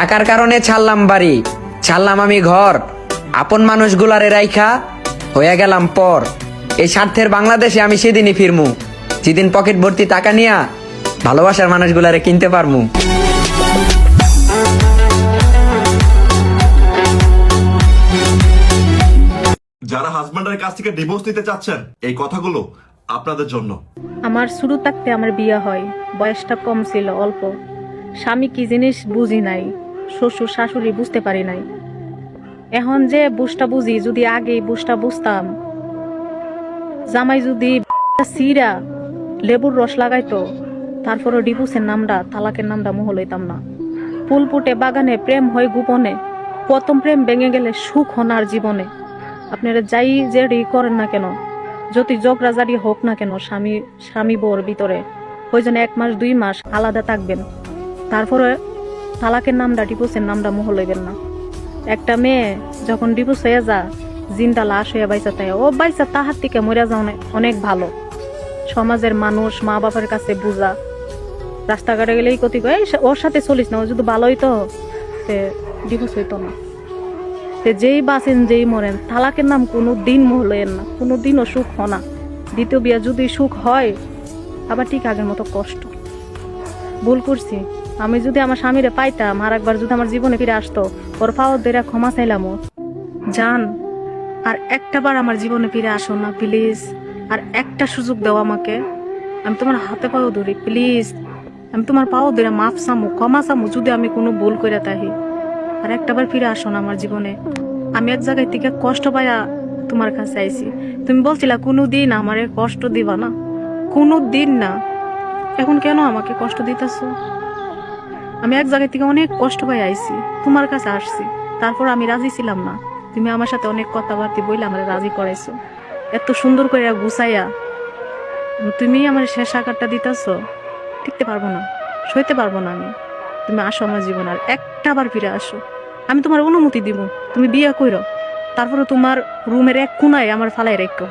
টাকার কারণে ছাড়লাম বাড়ি, ছাড়লাম আমি ঘর, আপন মানুষগুলারে রাইখা হয়ে গেলাম পর। এই স্বার্থের বাংলাদেশে আমি সেদিনই ফিরমু, যেদিন পকেট ভর্তি টাকা নিয়া ভালোবাসার মানুষগুলারে কিনতে পারমু। যারা হাজবেন্ডের কাছ থেকে ডিভোর্স নিতে চাচ্ছেন, এই কথাগুলো আপনাদের জন্য। আমার শুরু থাকতে আমার বিয়ে হয়, বয়সটা কম ছিল, অল্প। স্বামী কি জিনিস বুঝি নাই, শ্বশুর শাশুড়ি বুঝতে পারি নাই। এখন যে বুঝটা বুঝি, যদি আগে বুঝটা বুঝতাম, জামাই যদি সিরা লেবুর রস লাগাইতো, তারপরে ডিভোর্সের নামটা, তালাকের নামটা মোহ লইতাম না। ফুল ফুটে বাগানে, প্রেম হয় গোপনে, প্রথম প্রেম ভেঙে গেলে সুখ হনার জীবনে। আপনারা যাই যে করেন না কেন, যতই জগরাজারি হোক না কেন, স্বামী বউর ভিতরে ওই জন্য 1 মাস 2 মাস আলাদা থাকবেন। তারপরে তালাকের নামটা, ডিভোর্সের নামটা মোহ লইবেন না। একটা মেয়ে যখন ডিভোর্স হয়ে যা, জিন্দা লাশ হয়ে বাইসা তাই, ও বাইসা তাহার থেকে মরে যাও অনেক ভালো। সমাজের মানুষ, মা বাবার কাছে বুঝা, রাস্তাঘাটে গেলেই কতি কয় ওর সাথে চলিস না, ও যদি ভালোই তো ডিভোর্স হইতো না। যেই বাঁচেন যেই মরেন, তালাকের নাম কোনো দিন মোহ লইয়েন না, কোনো দিনও সুখ হয় না। দ্বিতীয় বিয়া যদি সুখ হয়, আবার ঠিক আগের মতো কষ্ট। ভুল করছি, আমি যদি আমার স্বামীরে পাইতাম, আর একবার যদি আমার জীবনে ফিরে আসতো, ওর পাওয়ার দেরা ক্ষমা চাইলাম। জান, আর একটাবার আমার জীবনে ফিরে আসো না প্লিজ, আর একটা সুযোগ দাও আমাকে। আমি তোমার হাতে পাও ধরি প্লিজ, আমি তোমার পাও ধরে মাফ চামু, ক্ষমা চামু যদি আমি কোনো ভুল করে থাকি। আর একটাবার ফিরে আসো না আমার জীবনে। আমি এক জায়গায় থেকে কষ্ট পাইয়া তোমার কাছে আইছি, তুমি বলছিলা কোনো দিন আমারে কষ্ট দিবা না, কোনো দিন না। এখন কেন আমাকে কষ্ট দিতেছো? আমি এক জায়গায় থেকে অনেক কষ্ট পাই আইছি, তোমার কাছে আসছি, তারপর আমি রাজি ছিলাম না। তুমি আমার সাথে অনেক কথাবার্তা বইলে আমার রাজি করাইছো, এত সুন্দর করে গুছাইয়া। তুমি আমার শেষ আকারটা দিতেছো, টিকতে পারবো না, সইতে পারবো না আমি। তুমি আসো আমার জীবন, আর একটা বার ফিরে আসো। আমি তোমার অনুমতি দিব, তুমি বিয়ে কইরো, তারপরে তোমার রুমের এক কোনায় আমার ফালাই রেখো,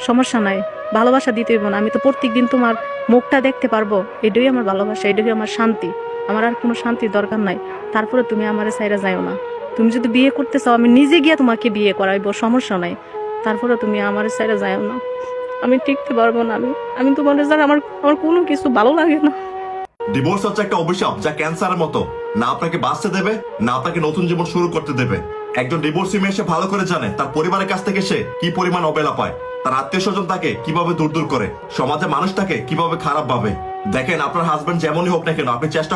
সমস্যা নাই। ভালোবাসা দিতে হইব না, আমি তো প্রত্যেকদিন তোমার মুখটা দেখতে পারবো, এটাই আমার ভালোবাসা, এটাই আমার শান্তি। আমার আর কোনো শান্তির দরকার নাই। তারপরে তুমি আমার সাইরা যাইও না। তুমি যদি বিয়ে করতে চাও, আমি নিজে গিয়ে তোমাকে বিয়ে করাইবো, সমস্যা নাই। তারপরে তুমি আমার সাইরা যাইও না, আমি টিকতে পারবো না। আমি তোমার ছাড়া আমার কোনো কিছু ভালো লাগে না। ডিভোর্স হচ্ছে একটা অভিশাপ, যা ক্যান্সারের মতো, না আপনাকে বাঁচতে দেবে, না আপনাকে নতুন জীবন শুরু করতে দেবে। একজন ডিভোর্সি মেয়ে সে ভালো করে জানে তার পরিবারের কাছ থেকে সে কি পরিমাণ অবহেলা পায়, তার আত্মীয় স্বজন তাকে কিভাবে দূর দূর করে, সমাজে মানুষ তাকে কিভাবে খারাপ ভাবে। দেখেন, আপনার হাজবেন্ড যেমনই হোক না কেন, আপনি চেষ্টা